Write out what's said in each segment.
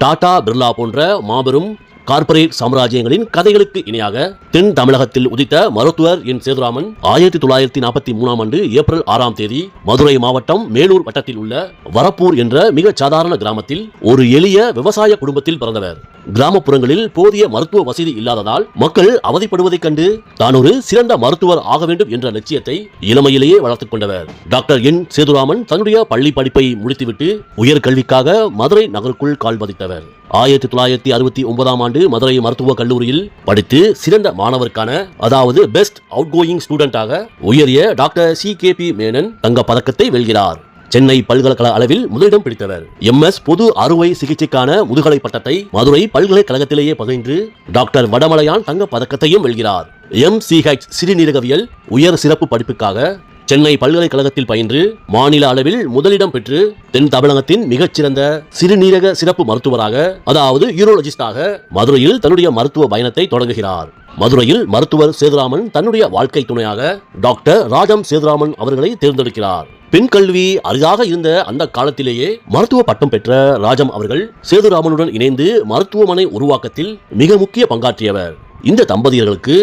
டாடா, பிர்லா போன்ற மாபெரும் கார்ப்பரேட் சாம்ராஜ்யங்களின் கதைகளுக்கு இணையாக தென் தமிழகத்தில் உதித்த மருத்துவர் என் சேதுராமன் 1943ஆம் ஆண்டு ஏப்ரல் 6ஆம் தேதி மதுரை மாவட்டம் மேலூர் வட்டத்தில் உள்ள வரப்பூர் என்ற மிக சாதாரண கிராமத்தில் ஒரு எளிய விவசாய குடும்பத்தில் பிறந்தவர். கிராமப்புறங்களில் போதிய மருத்துவ வசதி இல்லாததால் மக்கள் அவதிப்படுவதைக் கண்டு தான் ஒரு சிறந்த மருத்துவர் ஆக வேண்டும் என்ற லட்சியத்தை இளமையிலேயே வளர்த்துக் கொண்டவர். டாக்டர் என் சேதுராமன் தன்னுடைய பள்ளி படிப்பை முடித்துவிட்டு உயர்கல்விக்காக மதுரை நகருக்குள் கால் பதித்தவர். 1969ஆம் ஆண்டு மதுரை மருத்துவக் கல்லூரியில் படித்து சிறந்த மாணவருக்கான, அதாவது பெஸ்ட் அவுட்கோயிங் ஸ்டூடெண்டாக உயரிய டாக்டர் CKP மேனன் தங்கப் பதக்கத்தை வெல்கிறார். சென்னை பல்கலைக்கழக அளவில் முதலிடம் பிடித்தவர். MS பொது அறுவை சிகிச்சைக்கான முதுகலை பட்டத்தை மதுரை பல்கலைக்கழகத்திலேயே பகிர்ந்து டாக்டர் வடமலையான் தங்கப் பதக்கத்தையும் வெல்கிறார். MCH சிறுநீரகவியல் உயர் சிறப்பு படிப்புக்காக சென்னை பல்கலைக்கழகத்தில் பயின்று மாநில அளவில் முதலிடம் பெற்று தென் தமிழகத்தின் மிகச்சிறந்த சிறுநீரக சிறப்பு மருத்துவராக, அதாவது யூரோலஜிஸ்டாக மதுரையில் தன்னுடைய மருத்துவ பயணத்தை தொடங்குகிறார். மதுரையில் மருத்துவர் சேதுராமன் தன்னுடைய வாழ்க்கை துணையாக டாக்டர் ராஜம் சேதுராமன் அவர்களை தேர்ந்தெடுக்கிறார். பெண் கல்வி அரிதாக இருந்த அந்த காலத்திலேயே மருத்துவ பட்டம் பெற்ற ராஜம் அவர்கள் சேதுராமனுடன் இணைந்து மருத்துவமனை உருவாக்கத்தில் மிக முக்கிய பங்காற்றியவர். இந்த தம்பதியர்களுக்கு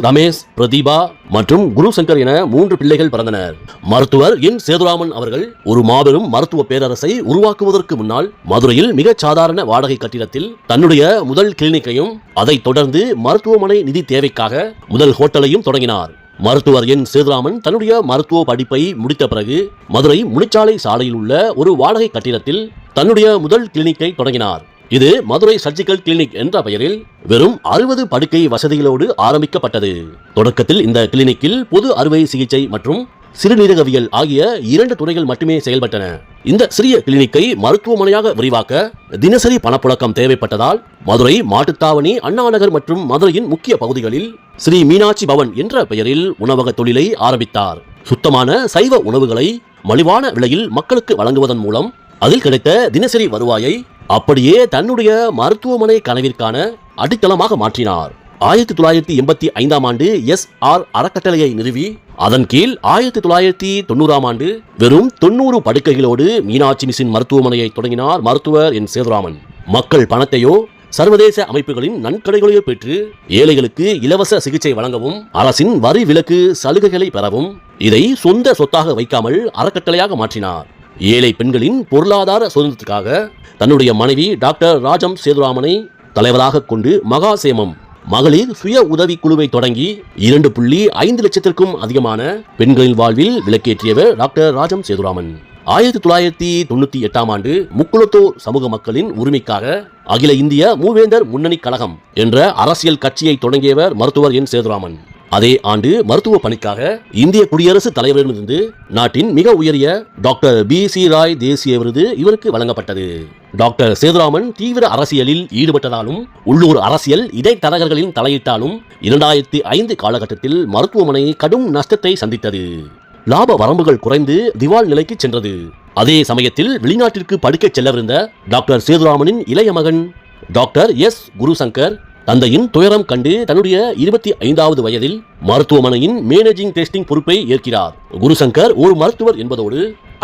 ரமேஷ், பிரதீபா மற்றும் குருசங்கர் என 3 பிள்ளைகள் பிறந்தனர். மருத்துவர் என் சேதுராமன் அவர்கள் ஒரு மாபெரும் மருத்துவ பேரரசை உருவாக்குவதற்கு முன்னால் மதுரையில் மிக சாதாரண வாடகை கட்டிடத்தில் தன்னுடைய முதல் கிளினிக்கையும், அதைத் தொடர்ந்து மருத்துவமனை நிதி தேவைக்காக முதல் ஹோட்டலையும் தொடங்கினார். மருத்துவர் என் சேதுராமன் தன்னுடைய மருத்துவ படிப்பை முடித்த பிறகு மதுரை முனிச்சாலை சாலையில் உள்ள ஒரு வாடகை கட்டிடத்தில் தன்னுடைய முதல் கிளினிக்கை தொடங்கினார். இது மதுரை சர்ஜிக்கல் கிளினிக் என்ற பெயரில் வெறும் 60 படுக்கை வசதிகளோடு ஆரம்பிக்கப்பட்டது. தொடக்கத்தில் இந்த கிளினிக்கில் பொது அறுவை சிகிச்சை மற்றும் சிறுநீரகவியல் ஆகிய 2 துறைகள் மட்டுமே செயல்பட்டன. இந்த சிறிய கிளினிக்கை மருத்துவமனையாக விரிவாக்க தினசரி பணப்புழக்கம் தேவைப்பட்டதால் மதுரை மாட்டுத்தாவணி, அண்ணாநகர் மற்றும் மதுரையின் முக்கிய பகுதிகளில் ஸ்ரீ மீனாட்சி பவன் என்ற பெயரில் உணவக தொழிலை ஆரம்பித்தார். சுத்தமான சைவ உணவுகளை மலிவான விலையில் மக்களுக்கு வழங்குவதன் மூலம் அதில் கிடைத்த தினசரி வருவாயை அப்படியே தன்னுடைய மருத்துவமனை கனவிற்கான அடித்தளமாக மாற்றினார். 1985ஆம் ஆண்டு SR அறக்கட்டளையை நிறுவி அதன் கீழ் 1990ஆம் ஆண்டு வெறும் 90 படுக்கைகளோடு மீனாட்சி மிஷின் மருத்துவமனையை தொடங்கினார் மருத்துவர் என் சேதுராமன். மக்கள் பணத்தையோ சர்வதேச அமைப்புகளின் நன்கொடைகளையோ பெற்று ஏழைகளுக்கு இலவச சிகிச்சை வழங்கவும், அரசின் வரி விலக்கு சலுகைகளை பெறவும் இதை சொந்த சொத்தாக வைக்காமல் அறக்கட்டளையாக மாற்றினார். ஏழை பெண்களின் பொருளாதார சுதந்திரத்திற்காக தன்னுடைய மனைவி டாக்டர் ராஜம் சேதுராமனை தலைவராக கொண்டு மகாசேமம் மகளிர் சுய உதவி குழுவை தொடங்கி 2.5 லட்சத்திற்கும் அதிகமான பெண்களின் வாழ்வில் விளக்கேற்றியவர் டாக்டர் ராஜம் சேதுராமன். 1998ஆம் ஆண்டு முக்குளத்தோர் சமூக மக்களின் உரிமைக்காக அகில இந்திய மூவேந்தர் முன்னணி கழகம் என்ற அரசியல் கட்சியை தொடங்கியவர் மருத்துவர் என் சேதுராமன். அதே ஆண்டு மருத்துவ பணிக்காக இந்திய குடியரசுத் தலைவரிடமிருந்து நாட்டின் மிக உயரிய டாக்டர் BC ராய் தேசிய விருது இவருக்கு வழங்கப்பட்டது. டாக்டர் சேதுராமன் தீவிர அரசியலில் ஈடுபட்டதாலும் உள்ளூர் அரசியல் இடைத்தரகர்களின் தலையிட்டாலும் 2005 காலகட்டத்தில் மருத்துவமனை கடும் நஷ்டத்தை சந்தித்தது. லாப வரம்புகள் குறைந்து திவால் நிலைக்கு சென்றது. அதே சமயத்தில் வெளிநாட்டிற்கு படிக்க செல்லவிருந்த டாக்டர் சேதுராமனின் இளைய மகன் டாக்டர் குருசங்கர் தந்தையின் துயரம் கண்டு தன்னுடைய 25வது வயதில் மருத்துவமனையின் மேனேஜிங் டெஸ்டிங் பொறுப்பை ஏற்கிறார். குருசங்கர் ஒரு மருத்துவர் என்பதோடு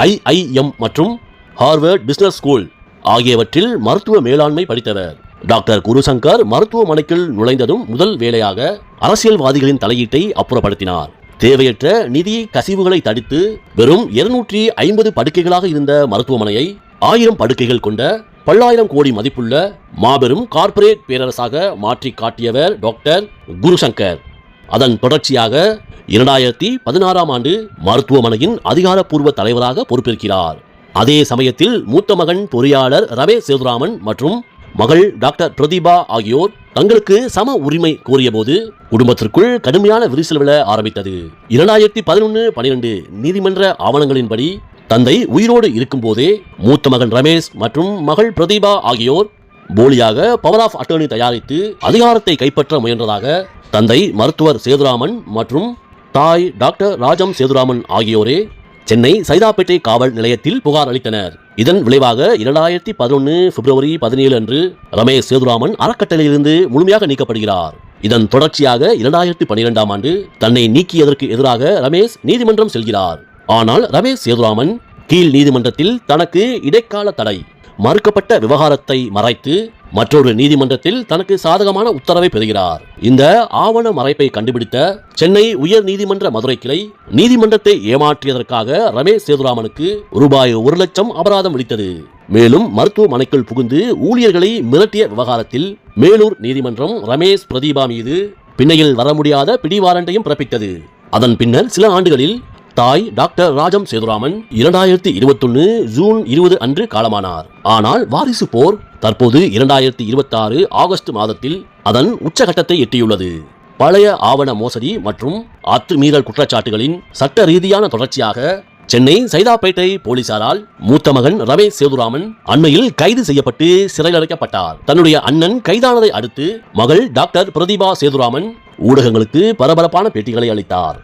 IIM மற்றும் ஹார்வர்ட் பிசினஸ் ஸ்கூல் ஆகியவற்றில் மருத்துவ மேலாண்மை படித்தவர். டாக்டர் குருசங்கர் மருத்துவமனைக்குள் நுழைந்ததும் முதல் வேலையாக அரசியல்வாதிகளின் தலையீட்டை அப்புறப்படுத்தினார். தேவையற்ற நிதி கசிவுகளை தடுத்து வெறும் 250 படுக்கைகளாக இருந்த மருத்துவமனையை 1000 படுக்கைகள் கொண்ட பல்லாயிரம் கோடி மதிப்புள்ள மாபெரும் கார்ப்பரேட் பேரரசாக மாற்றி காட்டியவர் டாக்டர் குருசங்கர். அதன் தொடர்ச்சியாக 2016ஆம் ஆண்டு மருத்துவமனையின் அதிகாரப்பூர்வ தலைவராக பொறுப்பேற்கிறார். அதே சமயத்தில் மூத்த மகன் பொறியாளர் ரமேஷ் சேதுராமன் மற்றும் மகள் டாக்டர் பிரதீபா ஆகியோர் தங்களுக்கு சம உரிமை கோரியபோது குடும்பத்திற்குள் கடுமையான விரிசல் விழ ஆரம்பித்தது. 2011-12 நீதிமன்ற ஆவணங்களின்படி தந்தை உயிரோடு இருக்கும் போதே மூத்த மகன் ரமேஷ் மற்றும் மகள் பிரதீபா ஆகியோர் போலியாக பவர் ஆஃப் அட்டர்னி தயாரித்து அதிகாரத்தை கைப்பற்ற முயன்றதாக தந்தை மருத்துவர் சேதுராமன் மற்றும் தாய் டாக்டர் ராஜம் சேதுராமன் ஆகியோரே சென்னை சைதாப்பேட்டை காவல் நிலையத்தில் புகார் அளித்தனர். இதன் விளைவாக 2011 பிப்ரவரி 17 அன்று ரமேஷ் சேதுராமன் அறக்கட்டளையிலிருந்து முழுமையாக நீக்கப்படுகிறார். இதன் தொடர்ச்சியாக 2012ஆம் ஆண்டு தன்னை நீக்கியதற்கு எதிராக ரமேஷ் நீதிமன்றம் செல்கிறார். ஆனால் ரமேஷ் சேதுராமன் கீழ் நீதிமன்றத்தில் தனக்கு இடைக்கால தடை மறுக்கப்பட்ட விவகாரத்தை மறைத்து மற்றொரு நீதிமன்றத்தில் தனக்கு சாதகமான உத்தரவை பெறுகிறார். இந்த ஆவண மறைப்பை கண்டுபிடித்த சென்னை உயர் நீதிமன்ற மதுரை கிளை நீதிமன்றத்தை ஏமாற்றியதற்காக ரமேஷ் சேதுராமனுக்கு ரூபாய் 1 லட்சம் அபராதம் விதித்தது. மேலும் மருத்துவமனைக்குள் புகுந்து ஊழியர்களை மிரட்டிய விவகாரத்தில் மேலூர் நீதிமன்றம் ரமேஷ் பிரதீபா மீது பின்னையில் வர முடியாத பிடிவாரண்டையும் பிறப்பித்தது. அதன் பின்னர் சில ஆண்டுகளில் தாய் டாக்டர் ராஜம் சேதுராமன் 2021 ஜூன் 20 அன்று காலமானார். ஆனால் வாரிசு போர் தற்போது 2026 ஆகஸ்ட் மாதத்தில் அதன் உச்சகட்டத்தை எட்டியுள்ளது. பழைய ஆவண மோசடி மற்றும் அத்துமீறல் குற்றச்சாட்டுகளின் சட்ட ரீதியான தொடர்ச்சியாக சென்னை சைதாப்பேட்டை போலீசாரால் மூத்த மகன் ரமேஷ் சேதுராமன் அண்மையில் கைது செய்யப்பட்டு சிறையில் அடைக்கப்பட்டார். தன்னுடைய அண்ணன் கைதானதை அடுத்து மகள் டாக்டர் பிரதீபா சேதுராமன் ஊடகங்களுக்கு பரபரப்பான பேட்டிகளை அளித்தார்.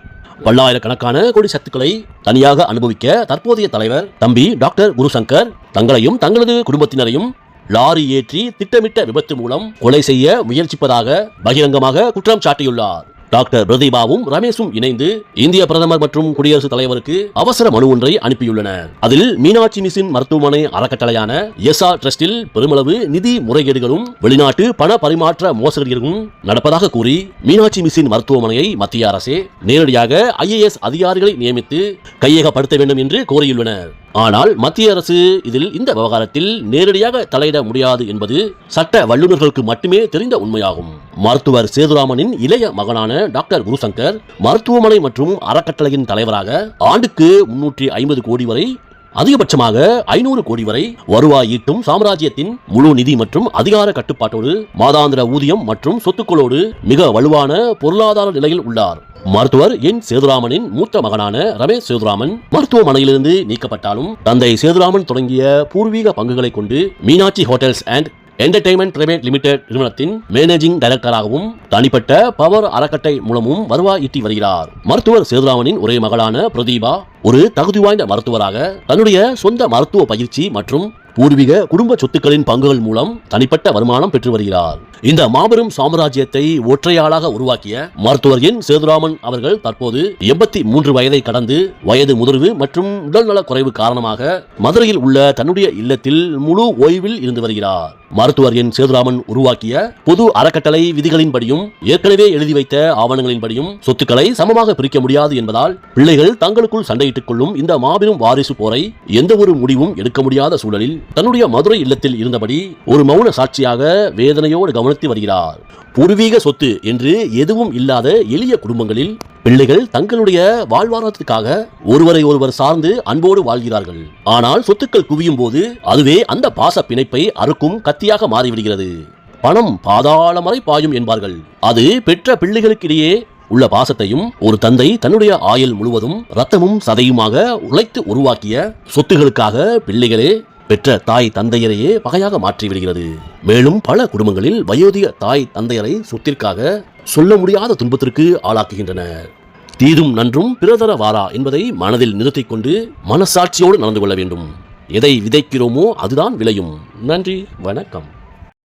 பல்லாயிரக்கணக்கான கோடி சத்துக்களை தனியாக அனுபவிக்க தற்போதைய தலைவர் தம்பி டாக்டர் குருசங்கர் தங்களையும் தங்களது குடும்பத்தினரையும் லாரி ஏற்றி திட்டமிட்ட விபத்து மூலம் கொலை செய்ய முயற்சிப்பதாக பகிரங்கமாக குற்றம் சாட்டியுள்ளார். டாக்டர் பிரதீபாவும் ரமேஷும் இணைந்து இந்திய பிரதமர் மற்றும் குடியரசுத் தலைவருக்கு அவசர மனு ஒன்றை அனுப்பியுள்ளனர். அதில் மீனாட்சி மிஷன் மருத்துவமனை அறக்கட்டளையான எஸ்ஆர் டிரஸ்டில் பெருமளவு நிதி முறைகேடுகளும் வெளிநாட்டு பண பரிமாற்ற மோசடிகளும் நடப்பதாக கூறி மீனாட்சி மிஷன் மருத்துவமனையை மத்திய அரசே நேரடியாக IAS அதிகாரிகளை நியமித்து கையகப்படுத்த வேண்டும் என்று கோரியுள்ளனர். ஆனால் மத்திய அரசு இதில் இந்த விவகாரத்தில் நேரடியாக தலையிட முடியாது என்பது சட்ட வல்லுநர்களுக்கு மட்டுமே தெரிந்த உண்மையாகும். மருத்துவர் சேதுராமனின் இளைய மகனான டாக்டர் குருசங்கர் மருத்துவமனை மற்றும் அறக்கட்டளையின் தலைவராக ஆண்டுக்கு 350 கோடி வரை அதிகபட்சமாக 500 கோடி வரை வருவாய் ஈட்டும் சாம்ராஜ்யத்தின் முழு நிதி மற்றும் அதிகார கட்டுப்பாட்டோடு மாதாந்திர ஊதியம் மற்றும் சொத்துக்களோடு மிக வலுவான பொருளாதார நிலையில் உள்ளார். மருத்துவர் என் சேதுராமனின் மூத்த மகனான ரமேஷ் சேதுராமன் மருத்துவமனையிலிருந்து நீக்கப்பட்டாலும் தந்தை சேதுராமன் தொடங்கிய பூர்வீக பங்குகளை கொண்டு Meenakshi hotels and entertainment private limited நிறுவனத்தின் மேனேஜிங் டைரக்டராகவும் தனிப்பட்ட பவர் அறக்கட்டளை மூலமும் வருவாய் ஈட்டி வருகிறார். மருத்துவர் சேதுராமனின் ஒரே மகளான பிரதீபா ஒரு தகுதி வாய்ந்த மருத்துவராக தன்னுடைய சொந்த மருத்துவ பயிற்சி மற்றும் பூர்வீக குடும்ப சொத்துக்களின் பங்குகள் மூலம் தனிப்பட்ட வருமானம் பெற்று வருகிறார். இந்த மாபெரும் சாம்ராஜ்யத்தை ஒற்றையாளாக உருவாக்கிய மருத்துவர் என் சேதுராமன் அவர்கள் தற்போது 83 வயதை கடந்து வயது முதிர்வு மற்றும் உடல்நல குறைவு காரணமாக மதுரையில் உள்ள தன்னுடைய இல்லத்தில் முழு ஓய்வில் இருந்து வருகிறார். மருத்துவர் என் சேதுராமன் உருவாக்கிய பொது அறக்கட்டளை விதிகளின்படியும் ஏற்கனவே எழுதி வைத்த ஆவணங்களின்படியும் சொத்துக்களை சமமாக பிரிக்க முடியாது என்பதால் பிள்ளைகள் தங்களுக்குள் சண்டையிட்டுக் கொள்ளும் இந்த மாபெரும் வாரிசு போரை எந்த ஒரு முடிவும் எடுக்க முடியாத சூழலில் தன்னுடைய மதுரை இல்லத்தில் இருந்தபடி ஒரு மௌன சாட்சியாக வேதனையோடு கவனித்து வருகிறார். பூர்வீக சொத்து என்று எதுவும் இல்லாத எளிய குடும்பங்களில் பிள்ளைகள் தங்களுடைய வாழ்வாதாரத்துக்காக ஒருவரை ஒருவர் சார்ந்து அன்போடு வாழ்கிறார்கள். ஆனால் சொத்துக்கள் குவியும் போது அதுவே அந்த பாச பிணைப்பை அறுக்கும் கத்தியாக மாறிவிடுகிறது. பணம் பாதாளம் வரை பாயும் என்பார்கள். அது பெற்ற பிள்ளைகளுக்கிடையே உள்ள பாசத்தையும் ஒரு தந்தை தன்னுடைய ஆயுள் முழுவதும் ரத்தமும் சதையுமாக உழைத்து உருவாக்கிய சொத்துகளுக்காக பிள்ளைகளே பெற்ற தாய் தந்தையரையே பகையாக மாற்றிவிடுகிறது. மேலும் பல குடும்பங்களில் வயோதிக தாய் தந்தையரை சொத்திற்காக சொல்ல முடியாத துன்பத்திற்கு ஆளாக்குகின்றனர். தீதும் நன்றும் பிறதர வாரா என்பதை மனதில் நிறுத்திக் கொண்டு மனசாட்சியோடு நடந்து கொள்ள வேண்டும். எதை விதைக்கிறோமோ அதுதான் விளையும். நன்றி, வணக்கம்.